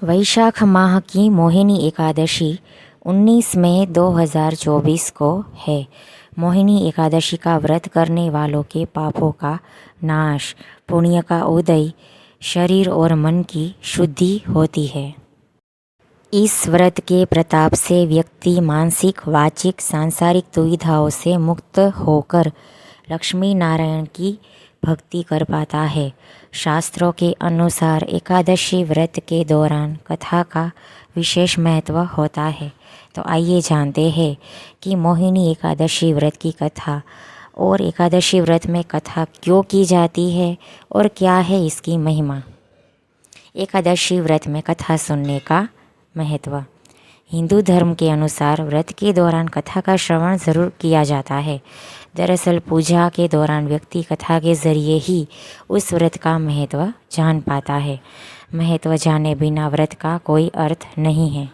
वैशाख माह की मोहिनी एकादशी 19 मई 2024 को है। मोहिनी एकादशी का व्रत करने वालों के पापों का नाश, पुण्य का उदय, शरीर और मन की शुद्धि होती है। इस व्रत के प्रताप से व्यक्ति मानसिक, वाचिक, सांसारिक दुविधाओं से मुक्त होकर लक्ष्मी नारायण की भक्ति कर पाता है। शास्त्रों के अनुसार एकादशी व्रत के दौरान कथा का विशेष महत्व होता है। तो आइए जानते हैं कि मोहिनी एकादशी व्रत की कथा और एकादशी व्रत में कथा क्यों की जाती है और क्या है इसकी महिमा। एकादशी व्रत में कथा सुनने का महत्व। हिंदू धर्म के अनुसार व्रत के दौरान कथा का श्रवण ज़रूर किया जाता है। दरअसल पूजा के दौरान व्यक्ति कथा के ज़रिए ही उस व्रत का महत्व जान पाता है। महत्व जाने बिना व्रत का कोई अर्थ नहीं है।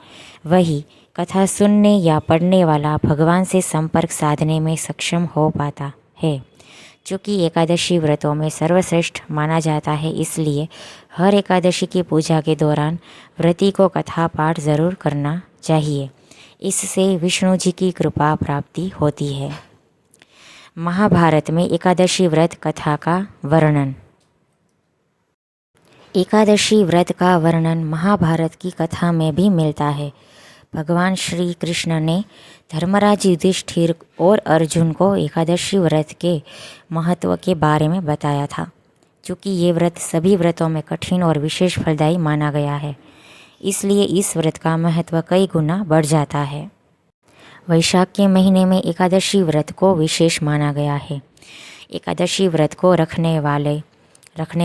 वही कथा सुनने या पढ़ने वाला भगवान से संपर्क साधने में सक्षम हो पाता है। चूँकि एकादशी व्रतों में सर्वश्रेष्ठ माना जाता है, इसलिए हर एकादशी की पूजा के दौरान व्रती को कथा पाठ ज़रूर करना चाहिए। इससे विष्णु जी की कृपा प्राप्ति होती है। महाभारत में एकादशी व्रत कथा का वर्णन। एकादशी व्रत का वर्णन महाभारत की कथा में भी मिलता है। भगवान श्री कृष्ण ने धर्मराज युधिष्ठिर और अर्जुन को एकादशी व्रत के महत्व के बारे में बताया था। क्योंकि ये व्रत सभी व्रतों में कठिन और विशेष फलदायी माना गया है, इसलिए इस व्रत का महत्व कई गुना बढ़ जाता है। वैशाख के महीने में एकादशी व्रत को विशेष माना गया है। एकादशी व्रत को रखने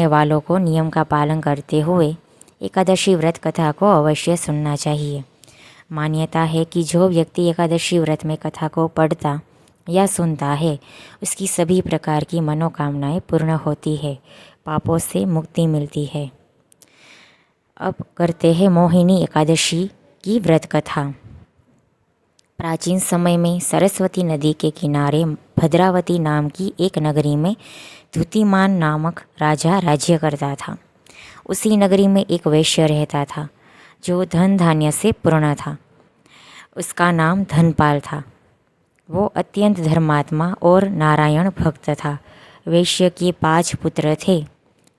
वालों को नियम का पालन करते हुए एकादशी व्रत कथा को अवश्य सुनना चाहिए। मान्यता है कि जो व्यक्ति एकादशी व्रत में कथा को पढ़ता या सुनता है, उसकी सभी प्रकार की मनोकामनाएं पूर्ण होती है, पापों से मुक्ति मिलती है। अब करते हैं मोहिनी एकादशी की व्रत कथा। प्राचीन समय में सरस्वती नदी के किनारे भद्रावती नाम की एक नगरी में द्युतिमान नामक राजा राज्य करता था। उसी नगरी में एक वैश्य रहता था जो धन धान्य से पूर्ण था। उसका नाम धनपाल था। वो अत्यंत धर्मात्मा और नारायण भक्त था। वैश्य के 5 पुत्र थे,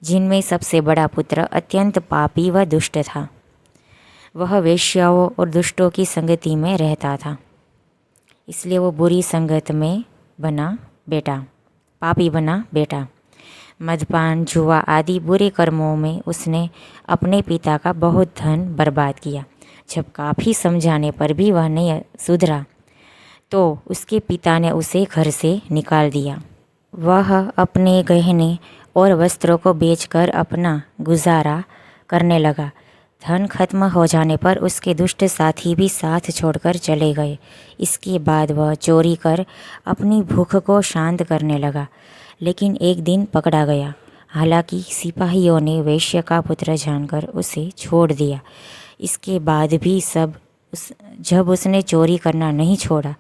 जिनमें सबसे बड़ा पुत्र अत्यंत पापी व दुष्ट था। वह वेश्याओं और दुष्टों की संगति में रहता था, इसलिए वो बुरी संगत में पापी बना बेटा। मदपान, जुआ आदि बुरे कर्मों में उसने अपने पिता का बहुत धन बर्बाद किया। जब काफ़ी समझाने पर भी वह नहीं सुधरा, तो उसके पिता ने उसे घर से निकाल दिया। वह अपने गहने और वस्त्रों को बेचकर अपना गुजारा करने लगा। धन खत्म हो जाने पर उसके दुष्ट साथी भी साथ छोड़कर चले गए। इसके बाद वह चोरी कर अपनी भूख को शांत करने लगा, लेकिन एक दिन पकड़ा गया। हालांकि सिपाहियों ने वैश्य का पुत्र जानकर उसे छोड़ दिया। इसके बाद भी जब उसने चोरी करना नहीं छोड़ा,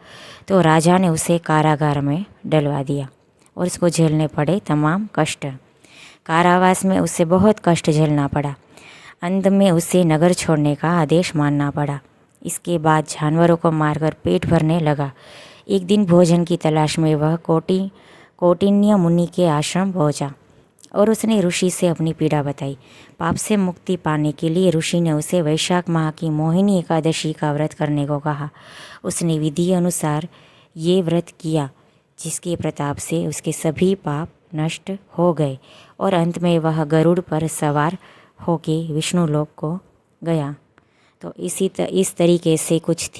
तो राजा ने उसे कारागार में डलवा दिया और उसको झेलने पड़े तमाम कष्ट। कारावास में उसे बहुत कष्ट झेलना पड़ा। अंत में उसे नगर छोड़ने का आदेश मानना पड़ा। इसके बाद जानवरों को मारकर पेट भरने लगा। एक दिन भोजन की तलाश में वह कौटिन्य मुनि के आश्रम पहुंचा और उसने ऋषि से अपनी पीड़ा बताई। पाप से मुक्ति पाने के लिए ऋषि ने उसे वैशाख माह की मोहिनी एकादशी का व्रत करने को कहा। उसने विधि अनुसार ये व्रत किया, जिसके प्रताप से उसके सभी पाप नष्ट हो गए और अंत में वह गरुड़ पर सवार होके विष्णु लोक को गया। तो इस तरीके से कुछ थी